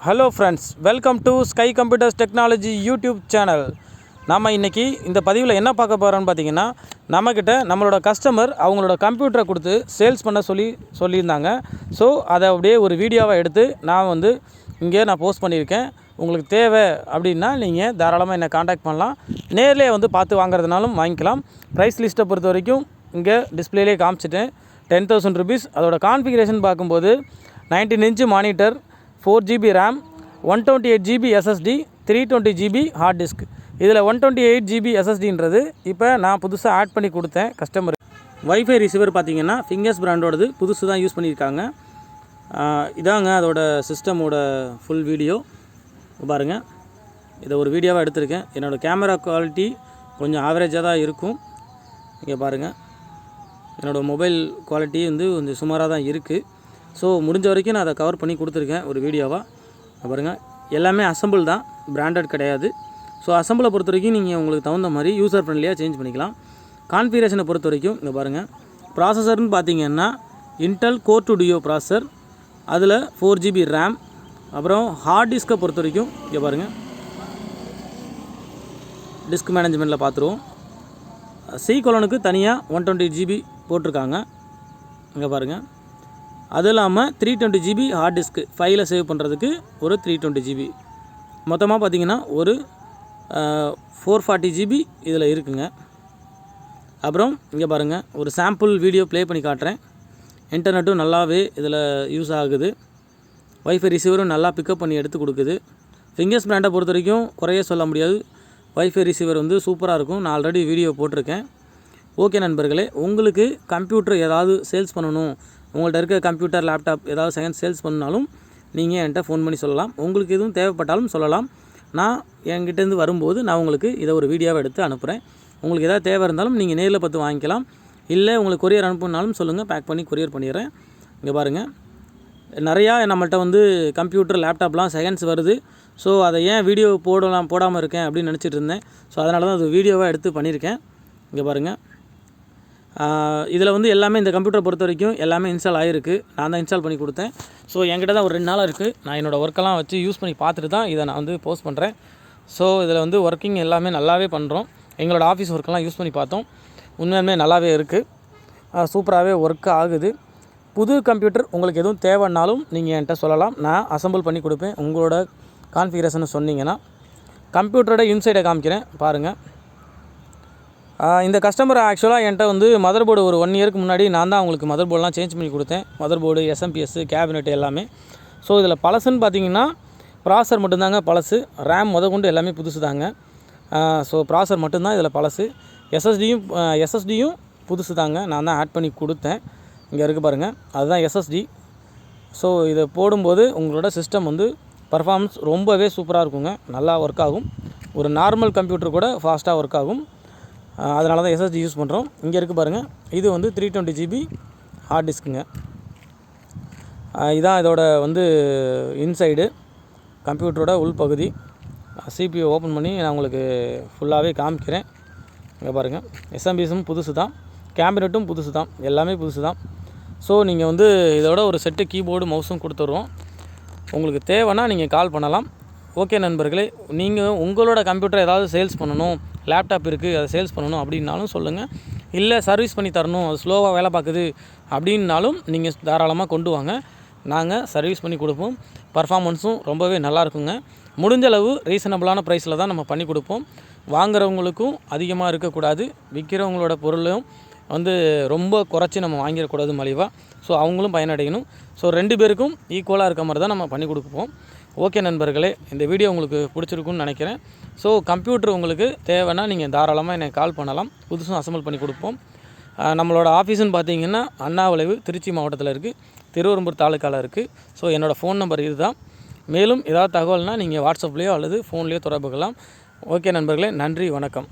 Hello friends, welcome to sky computers technology YouTube channel. நம்ம இன்றைக்கி இந்த பதிவில் என்ன பார்க்க போகிறோன்னு பார்த்தீங்கன்னா, நம்மக்கிட்ட நம்மளோட கஸ்டமர் அவங்களோட கம்ப்யூட்டரை கொடுத்து சேல்ஸ் பண்ண சொல்லியிருந்தாங்க. ஸோ அதை அப்படியே ஒரு வீடியோவை எடுத்து நான் இங்கே போஸ்ட் பண்ணியிருக்கேன். உங்களுக்கு தேவை அப்படின்னா நீங்கள் தாராளமாக என்னை காண்டாக்ட் பண்ணலாம். நேர்லேயே பார்த்து வாங்குறதுனாலும் வாங்கிக்கலாம். ப்ரைஸ் லிஸ்ட்டை பொறுத்த வரைக்கும் இங்கே டிஸ்பிளேலே காமிச்சிட்டேன். 10,000 rupees. அதோட கான்ஃபிகரேஷன் பார்க்கும்போது 19 inch monitor, 4GB RAM, 128GB SSD, 320GB hard disk. இதில் 128GB SSDன்றது இப்போ நான் புதுசாக ஆட் பண்ணி கொடுத்தேன் கஸ்டமர். வைஃபை ரிசீவர் பார்த்தீங்கன்னா ஃபிங்கர்ஸ் பிராண்டோடது புதுசு தான் யூஸ் பண்ணியிருக்காங்க. இதாங்க அதோட சிஸ்டமோட ஃபுல் வீடியோ பாருங்கள். இதை ஒரு வீடியோவாக எடுத்திருக்கேன். என்னோடய கேமரா குவாலிட்டி கொஞ்சம் ஆவரேஜாக தான் இருக்கும். இங்கே பாருங்கள், என்னோடய மொபைல் குவாலிட்டி கொஞ்சம் சுமாராக தான் இருக்குது. ஸோ முடிஞ்ச வரைக்கும் நான் அதை கவர் பண்ணி கொடுத்துருக்கேன் ஒரு வீடியோவாக. பாருங்கள், எல்லாமே அசம்பிள் தான், பிராண்டட் கிடையாது. ஸோ அசம்பிளை பொறுத்த வரைக்கும் நீங்கள் உங்களுக்கு தகுந்த மாதிரி யூசர் ஃப்ரெண்ட்லியாக சேஞ்ச் பண்ணிக்கலாம். கான்ஃபிகரேஷனை பொறுத்த வரைக்கும் இங்கே பாருங்கள், ப்ராசஸர்னு பார்த்தீங்கன்னா இன்டெல் Core 2 Duo ப்ராசஸர், அதில் 4GB RAM. அப்புறம் ஹார்ட் டிஸ்க்கை பொறுத்த வரைக்கும் இங்கே பாருங்கள், டிஸ்க் மேனேஜ்மெண்ட்டில் பார்த்துருவோம். C:1க்கு தனியாக 120GB போட்டிருக்காங்க. இங்கே பாருங்கள், அது இல்லாமல் 320GB ஹார்ட் டிஸ்க்கு ஃபைலை சேவ் பண்ணுறதுக்கு ஒரு 320GB. மொத்தமாக பார்த்திங்கன்னா ஒரு 440GB இதில் இருக்குங்க. அப்புறம் இங்கே பாருங்கள், ஒரு சாம்பிள் வீடியோ ப்ளே பண்ணி காட்டுறேன். இன்டர்நெட்டும் நல்லாவே இதில் யூஸ் ஆகுது. வைஃபை ரிசீவரும் நல்லா பிக்கப் பண்ணி எடுத்து கொடுக்குது. ஃபிங்கர்ஸ் பிராண்டை பொறுத்த வரைக்கும் குறைய சொல்ல முடியாது. வைஃபை ரிசீவர் சூப்பராக இருக்கும். நான் ஆல்ரெடி வீடியோ போட்டிருக்கேன். ஓகே நண்பர்களே, உங்களுக்கு கம்ப்யூட்டர் ஏதாவது சேல்ஸ் பண்ணணும், உங்கள்கிட்ட இருக்க கம்ப்யூட்டர், லேப்டாப் ஏதாவது செகண்ட் சேல்ஸ் பண்ணாலும் நீங்கள் என்கிட்ட ஃபோன் பண்ணி சொல்லலாம். உங்களுக்கு எதுவும் தேவைப்பட்டாலும் சொல்லலாம். நான் என்கிட்டேருந்து வரும்போது நான் உங்களுக்கு இதை ஒரு வீடியோவை எடுத்து அனுப்புகிறேன். உங்களுக்கு எதாவது தேவை இருந்தாலும் நீங்கள் நேரில் பார்த்து வாங்கிக்கலாம். இல்லை உங்களுக்கு கொரியர் அனுப்புனாலும் சொல்லுங்கள், பேக் பண்ணி கொரியர் பண்ணிடுறேன். இங்கே பாருங்கள், நிறையா நம்மள்கிட்ட கம்ப்யூட்டர், லேப்டாப்லாம் செகண்ட்ஸ் வருது. ஸோ அதை ஏன் வீடியோ போடாமல் இருக்கேன் அப்படின்னு நினச்சிட்டு இருந்தேன். ஸோ அதனால தான் அது வீடியோவாக எடுத்து பண்ணியிருக்கேன். இங்கே பாருங்கள், இதில் எல்லாமே இந்த கம்ப்யூட்டரை பொறுத்த வரைக்கும் எல்லாமே இன்ஸ்டால் ஆகிருக்கு. நான் தான் இன்ஸ்டால் பண்ணி கொடுத்தேன். ஸோ என்கிட்ட தான் ஒரு 2 நாளாக இருக்குது. நான் என்னோடய ஒர்க்கெல்லாம் வச்சு யூஸ் பண்ணி பார்த்துட்டு தான் இதை நான் போஸ்ட் பண்ணுறேன். ஸோ இதில் ஒர்க்கிங் எல்லாமே நல்லாவே பண்ணுறோம். எங்களோட ஆஃபீஸ் ஒர்க்கெல்லாம் யூஸ் பண்ணி பார்த்தோம். உண்மையுமே நல்லாவே இருக்குது. சூப்பராகவே ஒர்க் ஆகுது. புது கம்ப்யூட்டர் உங்களுக்கு எதுவும் தேவைன்னாலும் நீங்கள் என்கிட்ட சொல்லலாம். நான் அசம்பிள் பண்ணி கொடுப்பேன். உங்களோட கான்ஃபிகரேஷனை சொன்னீங்கன்னா கம்ப்யூட்டரோட இன்சைடை காமிக்கிறேன் பாருங்கள். இந்த கஸ்டமர் ஆக்சுவலாக என்கிட்ட மதர் போர்டு ஒரு 1 இயருக்கு முன்னாடி நான் தான் அவங்களுக்கு மதர் போர்டெலாம் சேஞ்ச் பண்ணி கொடுத்தேன். மதர் போர்டு, SMPS, கேபினெட் எல்லாமே. ஸோ இதில் பழசுன்னு பார்த்தீங்கன்னா ப்ராசர் மட்டும்தாங்க பழசு. RAM கொண்டு எல்லாமே புதுசு தாங்க. ஸோ ப்ராசர் மட்டும்தான் இதில் பழசு. SSDயும் புதுசு தாங்க. நான் தான் ஆட் பண்ணி கொடுத்தேன். இங்கே இருக்குது பாருங்கள், அதுதான் SSD. ஸோ இதை போடும்போது உங்களோட சிஸ்டம் பர்ஃபார்மன்ஸ் ரொம்பவே சூப்பராக இருக்குங்க. நல்லா ஒர்க் ஆகும். ஒரு நார்மல் கம்ப்யூட்டர் கூட ஃபாஸ்ட்டாக ஒர்க் ஆகும். அதனால தான் SSD யூஸ் பண்ணுறோம். இங்கே இருக்குது பாருங்கள், இது 320GB ஹார்ட் டிஸ்க்குங்க. இதான் இதோட இன்சைடு கம்ப்யூட்டரோட உள்பகுதி. CPU ஓப்பன் பண்ணி நான் உங்களுக்கு ஃபுல்லாகவே காமிக்கிறேன். இங்கே பாருங்கள், SMPSம் புதுசு தான், கேபினெட்டும் புதுசு தான், எல்லாமே புதுசு தான். ஸோ நீங்கள் இதோட ஒரு செட்டு கீபோர்டு, மவுஸும் கொடுத்துட்றோம். உங்களுக்கு தேவைன்னா நீங்கள் கால் பண்ணலாம். ஓகே நண்பர்களே, நீங்கள் உங்களோட கம்ப்யூட்டர் ஏதாவது சேல்ஸ் பண்ணணும், லேப்டாப் இருக்குது அதை சேல்ஸ் பண்ணணும் அப்படின்னாலும் சொல்லுங்கள். இல்லை சர்வீஸ் பண்ணி தரணும், அது ஸ்லோவாக வேலை பார்க்குது அப்படின்னாலும் நீங்கள் தாராளமாக கொண்டு வாங்க. நாங்கள் சர்வீஸ் பண்ணி கொடுப்போம். பர்ஃபார்மன்ஸும் ரொம்பவே நல்லாயிருக்குங்க. முடிஞ்சளவு ரீசனபிளான ப்ரைஸில் தான் நம்ம பண்ணி கொடுப்போம். வாங்குறவங்களுக்கும் அதிகமாக இருக்கக்கூடாது, விற்கிறவங்களோட பொருளையும் ரொம்ப குறைச்சி நம்ம வாங்கிடக்கூடாது மலிவாக. ஸோ அவங்களும் பயனடையணும். ஸோ 2 பேருக்கும் ஈக்குவலாக இருக்க மாதிரி தான் நம்ம பண்ணி கொடுப்போம். ஓகே நண்பர்களே, இந்த வீடியோ உங்களுக்கு பிடிச்சிருக்குன்னு நினைக்கிறேன். ஸோ கம்ப்யூட்டர் உங்களுக்கு தேவைன்னா நீங்கள் தாராளமாக என்னை கால் பண்ணலாம். புதுசும் அசம்பிள் பண்ணி கொடுப்போம். நம்மளோட ஆஃபீஸுன்னு பார்த்தீங்கன்னா அண்ணாவளைவு, திருச்சி மாவட்டத்தில் இருக்குது, திருவெரும்பூர் தாலுக்காவில் இருக்குது. ஸோ என்னோடய ஃபோன் நம்பர் இது தான். மேலும் ஏதாவது தகவல்னால் நீங்கள் வாட்ஸ்அப்லேயோ அல்லது ஃபோன்லேயோ தொடர்பு கொள்ளலாம். ஓகே நண்பர்களே, நன்றி, வணக்கம்.